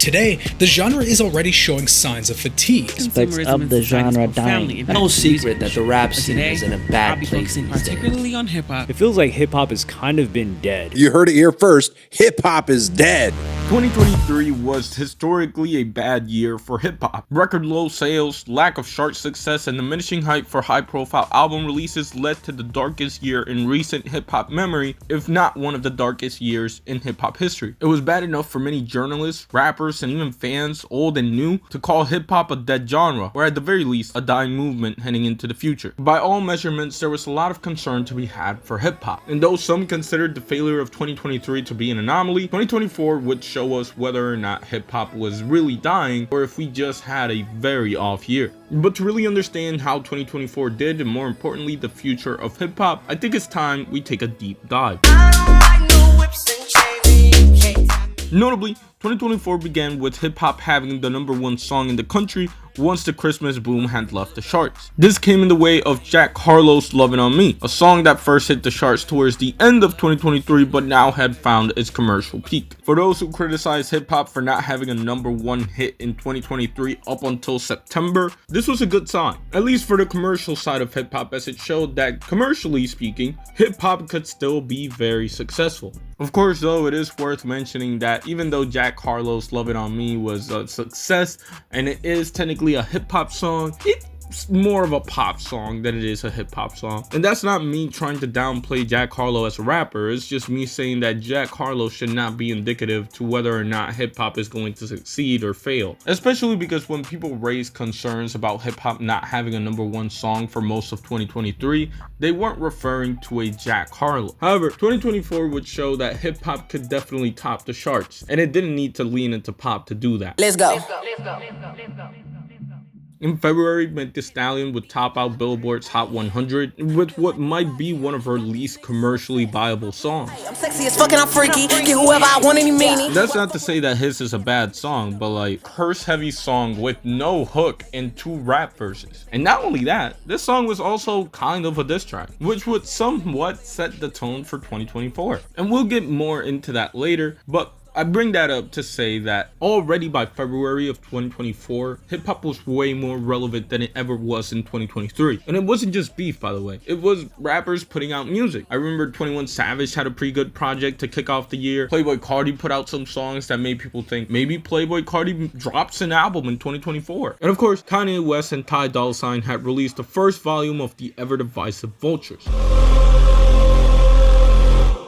Today, the genre is already showing signs of fatigue. Aspects of the genre dying. No secret that the rap scene is in a bad place these particularly days. on hip-hop. It feels like hip-hop has kind of been dead. You heard it here first, hip-hop is dead. 2023 was historically a bad year for hip-hop. Record low sales, lack of chart success, and diminishing hype for high-profile album releases led to the darkest year in recent hip-hop memory, if not one of the darkest years in hip-hop history. It was bad enough for many journalists, rappers, and even fans, old and new, to call hip-hop a dead genre, or at the very least, a dying movement heading into the future. By all measurements, there was a lot of concern to be had for hip-hop. And though some considered the failure of 2023 to be an anomaly, 2024 would show us whether or not hip-hop was really dying, or if we just had a very off year. But to really understand how 2024 did, and more importantly, the future of hip-hop, I think it's time we take a deep dive. Notably, 2024 began with hip-hop having the #1 song in the country once the Christmas boom had left the charts. This came in the way of Jack Harlow's Lovin' On Me, a song that first hit the charts towards the end of 2023 but now had found its commercial peak. For those who criticize hip-hop for not having a #1 hit in 2023 up until September, this was a good sign, at least for the commercial side of hip-hop, as it showed that, commercially speaking, hip-hop could still be very successful. Of course, though, it is worth mentioning that even though Jack Harlow's Lovin' On Me was a success, and it is technically a hip-hop song, it's more of a pop song than it is a hip-hop song. And that's not me trying to downplay Jack Harlow as a rapper, it's just me saying that Jack Harlow should not be indicative to whether or not hip-hop is going to succeed or fail. Especially because when people raise concerns about hip-hop not having a #1 song for most of 2023, they weren't referring to a Jack Harlow. However, 2024 would show that hip-hop could definitely top the charts, and it didn't need to lean into pop to do that. Let's go. In February, Meg Thee Stallion would top out Billboard's Hot 100 with what might be one of her least commercially viable songs. I'm sexy as fuck and I'm freaky. Get whoever I want, any meaning. That's not to say that his is a bad song, but like, curse-heavy song with no hook and 2 rap verses. And not only that, this song was also kind of a diss track, which would somewhat set the tone for 2024. And we'll get more into that later, but I bring that up to say that already by February of 2024, hip-hop was way more relevant than it ever was in 2023. And it wasn't just beef, by the way. It was rappers putting out music. I remember 21 Savage had a pretty good project to kick off the year. Playboi Carti put out some songs that made people think maybe Playboi Carti drops an album in 2024. And of course, Kanye West and Ty Dolla $ign had released the first volume of the ever-divisive Vultures.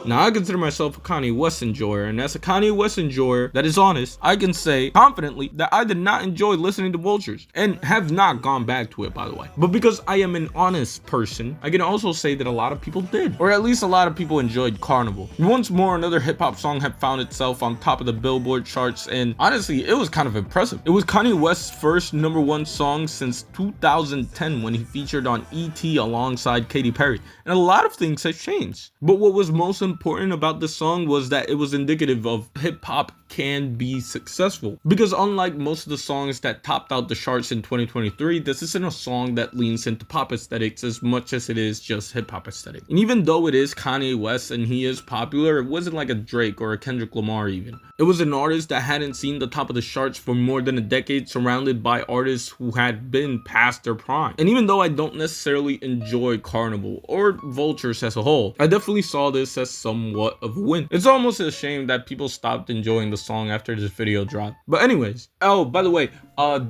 Now, I consider myself a Kanye West enjoyer, and as a Kanye West enjoyer that is honest, I can say confidently that I did not enjoy listening to Vultures, and have not gone back to it, by the way. But because I am an honest person, I can also say that a lot of people did, or at least a lot of people enjoyed Carnival. Once more, another hip-hop song had found itself on top of the Billboard charts, and honestly, it was kind of impressive. It was Kanye West's first #1 song since 2010 when he featured on E.T. alongside Katy Perry, and a lot of things have changed. But what was most important about this song was that it was indicative of hip-hop can be successful, because unlike most of the songs that topped out the charts in 2023, this isn't a song that leans into pop aesthetics as much as it is just hip-hop aesthetic. And even though it is Kanye West and he is popular, it wasn't like a Drake or a Kendrick Lamar even. It was an artist that hadn't seen the top of the charts for more than a decade, surrounded by artists who had been past their prime. And even though I don't necessarily enjoy Carnival or Vultures as a whole, I definitely saw this as somewhat of a win. It's almost a shame that people stopped enjoying the song after this video dropped. But anyways, oh, by the way,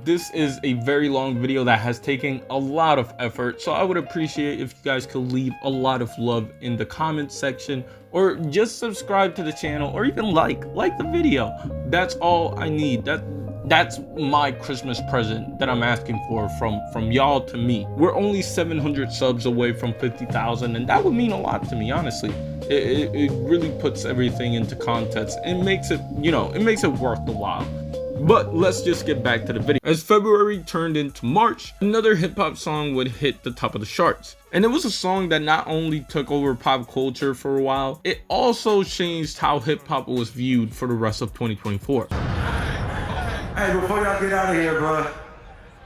this is a very long video that has taken a lot of effort, so I would appreciate if you guys could leave a lot of love in the comment section, or just subscribe to the channel, or even like the video. That's all I need. That's my Christmas present that I'm asking for from y'all to me. We're only 700 subs away from 50,000, and that would mean a lot to me, honestly. It really puts everything into context. It makes it, it makes it worth the while. But let's just get back to the video. As February turned into March, another hip-hop song would hit the top of the charts. And it was a song that not only took over pop culture for a while, it also changed how hip-hop was viewed for the rest of 2024. Hey, before y'all get out of here, bro,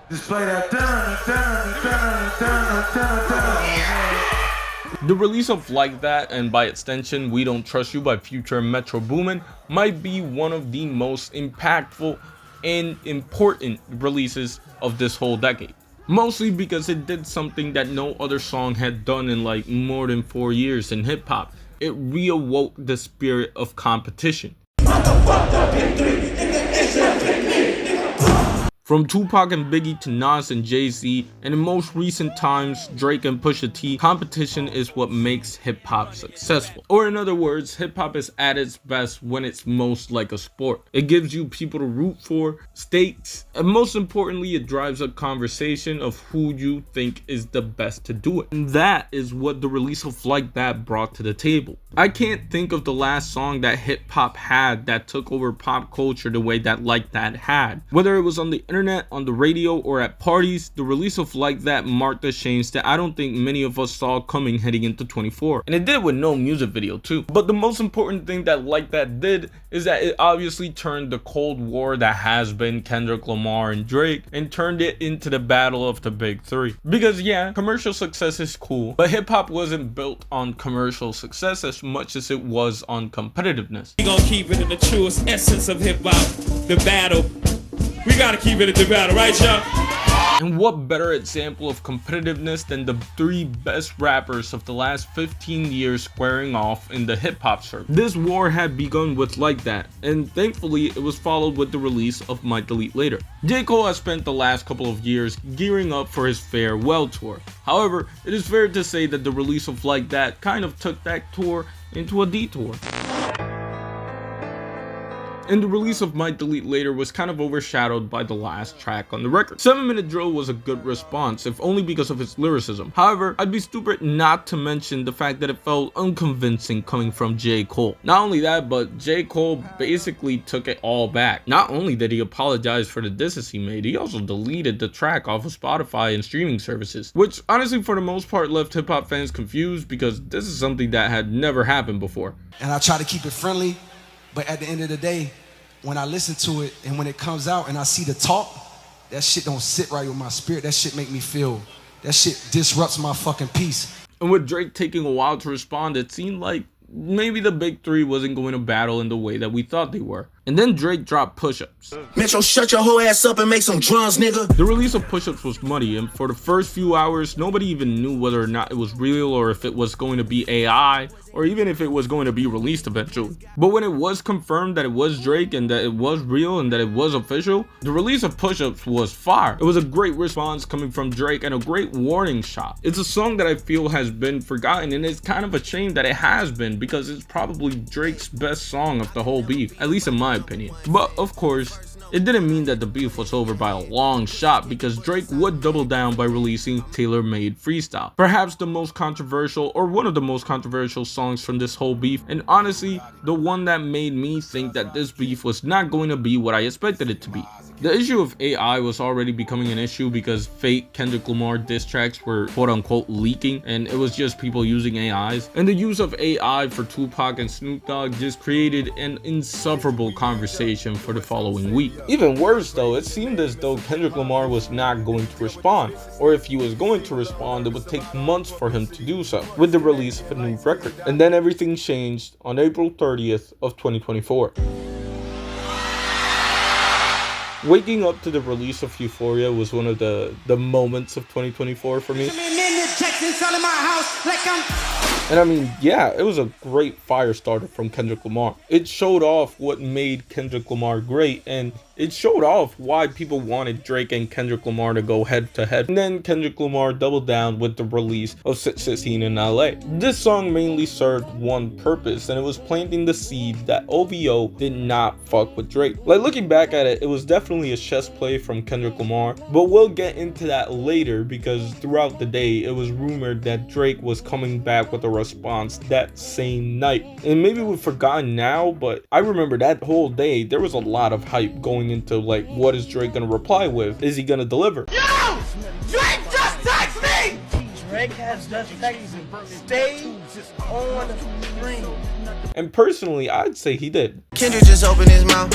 just play that dun, dun, dun, dun, dun, dun. The release of Like That, and by extension We Don't Trust You by Future and Metro Boomin, might be one of the most impactful and important releases of this whole decade. Mostly because it did something that no other song had done in like more than 4 years in hip hop. It reawoke the spirit of competition. From Tupac and Biggie to Nas and Jay-Z, and in most recent times, Drake and Pusha T, competition is what makes hip-hop successful. Or in other words, hip-hop is at its best when it's most like a sport. It gives you people to root for, stakes, and most importantly, it drives a conversation of who you think is the best to do it. And that is what the release of Like That brought to the table. I can't think of the last song that hip-hop had that took over pop culture the way that Like That had. Whether it was on the internet, on the radio, or at parties, the release of Like That marked a change that I don't think many of us saw coming heading into 24. And it did with no music video too. But the most important thing that Like That did is that it obviously turned the Cold War that has been Kendrick Lamar and Drake and turned it into the battle of the big three. Because yeah, commercial success is cool, but hip-hop wasn't built on commercial success as much as it was on competitiveness. We gonna keep it in the truest essence of hip-hop, the battle. We gotta keep it at the battle, right, y'all? And what better example of competitiveness than the 3 best rappers of the last 15 years squaring off in the hip-hop circle? This war had begun with Like That, and thankfully it was followed with the release of Might Delete Later. J. Cole has spent the last couple of years gearing up for his farewell tour. However, it is fair to say that the release of Like That kind of took that tour into a detour. And the release of Might Delete Later was kind of overshadowed by the last track on the record. 7 Minute Drill was a good response, if only because of its lyricism. However, I'd be stupid not to mention the fact that it felt unconvincing coming from J. Cole. Not only that, but J. Cole basically took it all back. Not only did he apologize for the disses he made, he also deleted the track off of Spotify and streaming services, which honestly for the most part left hip-hop fans confused because this is something that had never happened before. And I try to keep it friendly, but at the end of the day, when I listen to it and when it comes out and I see the talk, that shit don't sit right with my spirit. That shit make me feel, that shit disrupts my fucking peace. And with Drake taking a while to respond, it seemed like maybe the big three wasn't going to battle in the way that we thought they were. And then Drake dropped Push-Ups. Metro, shut your whole ass up and make some drums, nigga. The release of Push-Ups was muddy, and for the first few hours, nobody even knew whether or not it was real or if it was going to be AI, or even if it was going to be released eventually. But when it was confirmed that it was Drake and that it was real and that it was official, the release of Push-Ups was fire. It was a great response coming from Drake and a great warning shot. It's a song that I feel has been forgotten, and it's kind of a shame that it has been because it's probably Drake's best song of the whole beef, at least in my opinion. But of course, it didn't mean that the beef was over by a long shot because Drake would double down by releasing Tailor Made Freestyle, perhaps the most controversial or one of the most controversial songs from this whole beef, and honestly the one that made me think that this beef was not going to be what I expected it to be. The issue of AI was already becoming an issue because fake Kendrick Lamar diss tracks were quote-unquote leaking, and it was just people using AIs. And the use of AI for Tupac and Snoop Dogg just created an insufferable conversation for the following week. Even worse though, it seemed as though Kendrick Lamar was not going to respond, or if he was going to respond, it would take months for him to do so, with the release of a new record. And then everything changed on April 30th of 2024. Waking up to the release of Euphoria was one of the moments of 2024 for me. And I mean, yeah, it was a great fire starter from Kendrick Lamar. It showed off what made Kendrick Lamar great, and it showed off why people wanted Drake and Kendrick Lamar to go head to head. And then Kendrick Lamar doubled down with the release of 616 in LA. This song mainly served one purpose, and it was planting the seed that OVO did not fuck with Drake. Like, looking back at it, it was definitely a chess play from Kendrick Lamar, but we'll get into that later because throughout the day, it was rumored that Drake was coming back with a response that same night. And maybe we've forgotten now, but I remember that whole day, there was a lot of hype going into like, what is Drake gonna reply with? Is he gonna deliver? Yo! Drake just text me! Drake has just texted me. Stay on the screen. And personally, I'd say he did. Kendrick just opened his mouth.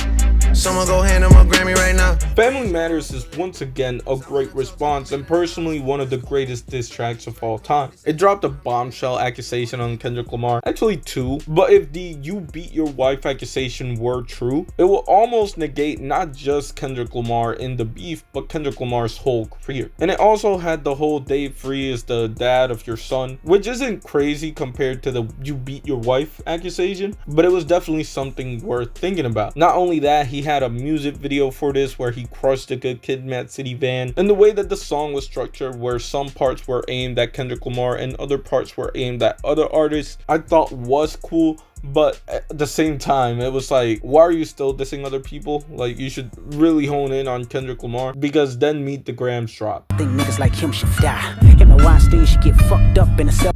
Someone go hand him a Grammy right now. Family Matters is once again a great response and personally one of the greatest diss tracks of all time. It dropped a bombshell accusation on Kendrick Lamar, actually two, but if the "you beat your wife" accusation were true, it will almost negate not just Kendrick Lamar in the beef, but Kendrick Lamar's whole career. And it also had the whole "Dave Free is the dad of your son," which isn't crazy compared to the "you beat your wife" accusation, but it was definitely something worth thinking about. Not only that, he had a music video for this where he crushed a Good Kid, Mad City van, and the way that the song was structured where some parts were aimed at Kendrick Lamar and other parts were aimed at other artists, I thought was cool. But at the same time, it was like, why are you still dissing other people? Like, you should really hone in on Kendrick Lamar, because then Meet the Grams drop. I think niggas like him should die. Him and Weinstein should get fucked up in a cell.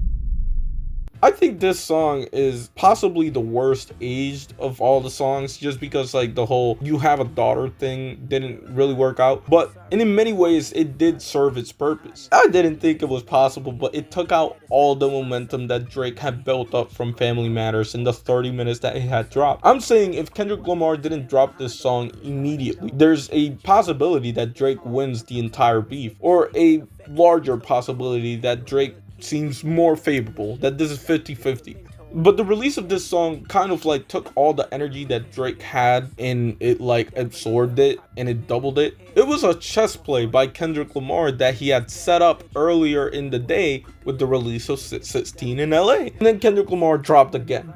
I think this song is possibly the worst aged of all the songs, just because like the whole "you have a daughter" thing didn't really work out, but in many ways it did serve its purpose. I didn't think it was possible, but it took out all the momentum that Drake had built up from Family Matters in the 30 minutes that it had dropped. I'm saying if Kendrick Lamar didn't drop this song immediately, there's a possibility that Drake wins the entire beef, or a larger possibility that Drake seems more favorable, that this is 50-50. But the release of this song kind of like took all the energy that Drake had and it like absorbed it and it doubled it. It was a chess play by Kendrick Lamar that he had set up earlier in the day with the release of 616 in LA. And then Kendrick Lamar dropped again.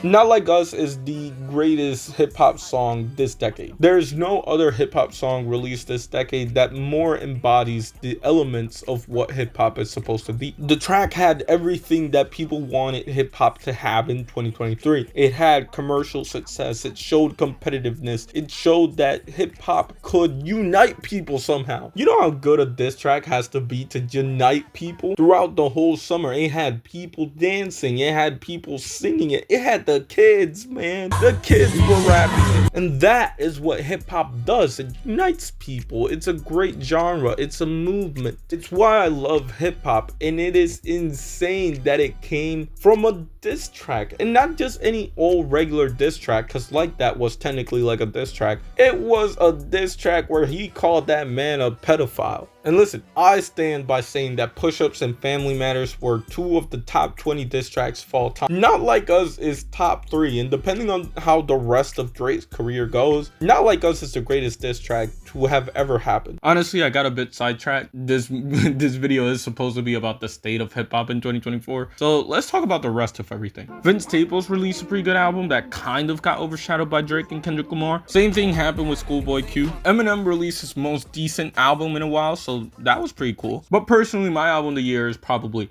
Not Like Us is the greatest hip-hop song this decade. There's no other hip-hop song released this decade that more embodies the elements of what hip-hop is supposed to be. The track had everything that people wanted hip-hop to have in 2023. It had commercial success, it showed competitiveness, it showed that hip-hop could unite people somehow. You know how good a diss track has to be to unite people? Throughout the whole summer, it had people dancing, it had people singing it, it had the kids, man. The kids were rapping it. And that is what hip-hop does. It unites people. It's a great genre. It's a movement. It's why I love hip-hop. And it is insane that it came from a diss track. And not just any old regular diss track, because Like That was technically like a diss track. It was a diss track where he called that man a pedophile. And listen, I stand by saying that Push-Ups and Family Matters were two of the top 20 diss tracks of all time. Not Like Us is top 3, and depending on how the rest of Drake's career goes, Not Like Us is the greatest diss track to have ever happened. Honestly, I got a bit sidetracked. This video is supposed to be about the state of hip-hop in 2024, so let's talk about the rest of everything. Vince Staples released a pretty good album that kind of got overshadowed by Drake and Kendrick Lamar. Same thing happened with Schoolboy Q. Eminem released his most decent album in a while, so that was pretty cool. But personally, my album of the year is probably...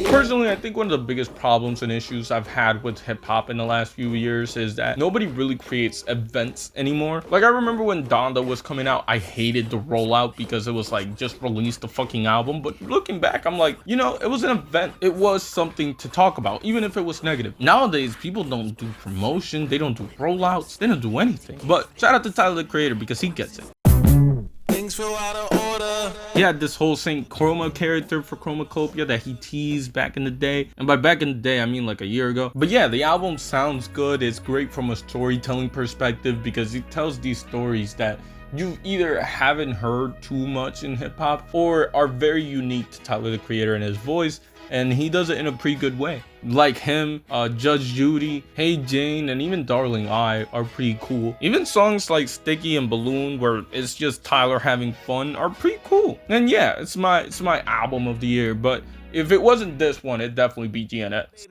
Personally, I think one of the biggest problems and issues I've had with hip-hop in the last few years is that nobody really creates events anymore. Like, I remember when Donda was coming out, I hated the rollout because it was like, just release the fucking album. But looking back, I'm like, you know, it was an event. It was something to talk about, even if it was negative. Nowadays, people don't do promotion, they don't do rollouts, they don't do anything. But shout out to Tyler, the Creator, because he gets it. He had this whole Saint Chroma character for Chromacopia that he teased back in the day. And by back in the day, I mean like a year ago. But yeah, the album sounds good. It's great from a storytelling perspective because it tells these stories that you either haven't heard too much in hip-hop or are very unique to Tyler, the Creator, and his voice. And he does it in a pretty good way. Like him, Judge Judy, Hey Jane, and even Darling I are pretty cool. Even songs like Sticky and Balloon, where it's just Tyler having fun, are pretty cool. And yeah, it's my album of the year. But if it wasn't this one, it'd definitely be GNX.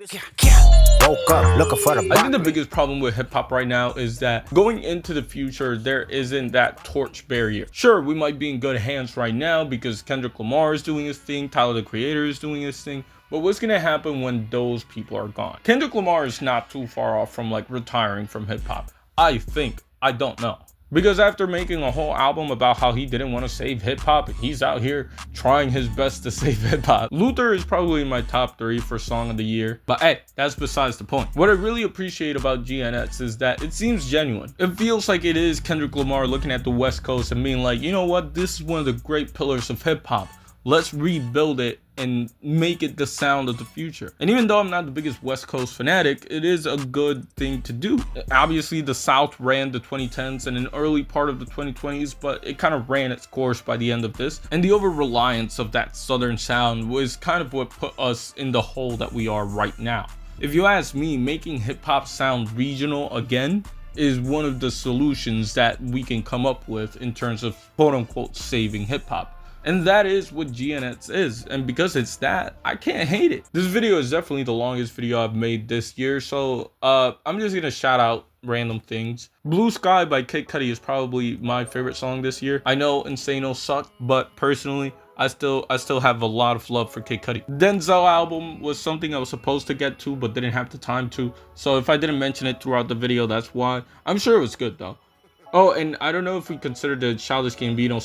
Woke up looking for the I think the biggest problem with hip-hop right now is that going into the future, there isn't that torch barrier. Sure, we might be in good hands right now because Kendrick Lamar is doing his thing, Tyler, the Creator, is doing his thing. But what's gonna happen when those people are gone? Kendrick Lamar is not too far off from like retiring from hip-hop. I think. I don't know. Because after making a whole album about how he didn't want to save hip-hop, he's out here trying his best to save hip-hop. Luther is probably my top 3 for song of the year. But hey, that's besides the point. What I really appreciate about GNX is that it seems genuine. It feels like it is Kendrick Lamar looking at the West Coast and being like, you know what? This is one of the great pillars of hip-hop. Let's rebuild it and make it the sound of the future. And even though I'm not the biggest West Coast fanatic, it is a good thing to do. Obviously the South ran the 2010s and an early part of the 2020s, but it kind of ran its course by the end of this, and the over reliance of that Southern sound was kind of what put us in the hole that we are right now. If you ask me, making hip-hop sound regional again is one of the solutions that we can come up with in terms of quote-unquote saving hip-hop. And that is what GNX is, and because it's that, I can't hate it. This video is definitely the longest video I've made this year, so I'm just gonna shout out random things. Blue Sky by Kid Cudi is probably my favorite song this year. I know Insano sucked, but personally, I still have a lot of love for Kid Cudi. Denzel album was something I was supposed to get to, but didn't have the time to. So if I didn't mention it throughout the video, that's why. I'm sure it was good though. Oh, and I don't know if we consider the Childish Gambino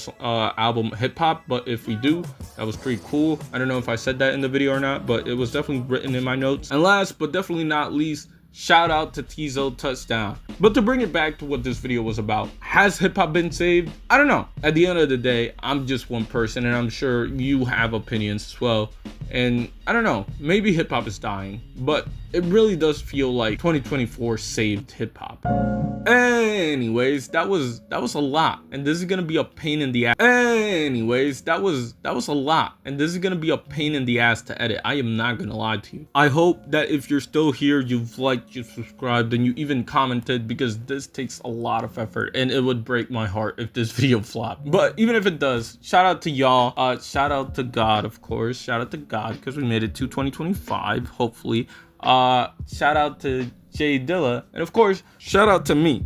album hip-hop, but if we do, that was pretty cool. I don't know if I said that in the video or not, but it was definitely written in my notes. And last but definitely not least, shout out to Tizo Touchdown. But to bring it back to what this video was about, has hip-hop been saved? I don't know. At the end of the day, I'm just one person, and I'm sure you have opinions as well. And I don't know, maybe hip-hop is dying, but it really does feel like 2024 saved hip-hop. Anyways, that was a lot, and this is gonna be a pain in the ass. Anyways, that was a lot, and this is gonna be a pain in the ass to edit. I am not gonna lie to you. I hope that if you're still here, you've liked, you've subscribed, and you even commented, because this takes a lot of effort, and it would break my heart if this video flopped. But even if it does, shout out to y'all. Shout out to God, of course. Shout out to God, because we made it to 2025, hopefully. Shout out to Jay Dilla, and of course, shout out to me.